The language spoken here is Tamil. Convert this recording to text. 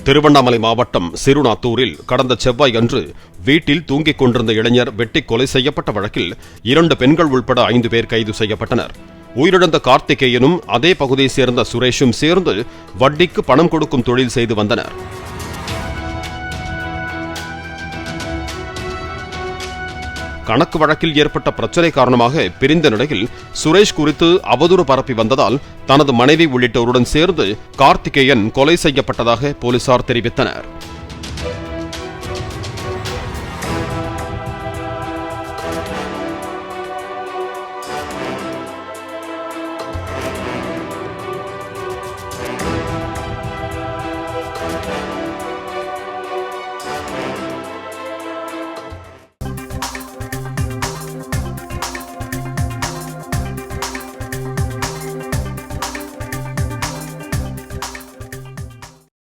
திருவண்ணாமலை மாவட்டம் சிறுநாத்தூரில் கடந்த செவ்வாய் அன்று வீட்டில் தூங்கிக் கொண்டிருந்த இளைஞர் வெட்டி கொலை செய்யப்பட்ட வழக்கில் 2 பெண்கள் உள்பட 5 பேர் கைது செய்யப்பட்டனர். உயிரிழந்த கார்த்திகேயனும் அதே பகுதியைச் சேர்ந்த சுரேஷும் சேர்ந்து வட்டிக்கு பணம் கொடுக்கும் தொழில் செய்து வந்தனர். கணக்கு வழக்கில் ஏற்பட்ட பிரச்சனை காரணமாக பிரிந்த நிலையில் சுரேஷ் குறித்து அவதூறு பரப்பி வந்ததால் தனது மனைவி உள்ளிட்டோருடன் சேர்ந்து கார்த்திகேயன் கொலை செய்யப்பட்டதாக போலீசார் தெரிவித்தனர்.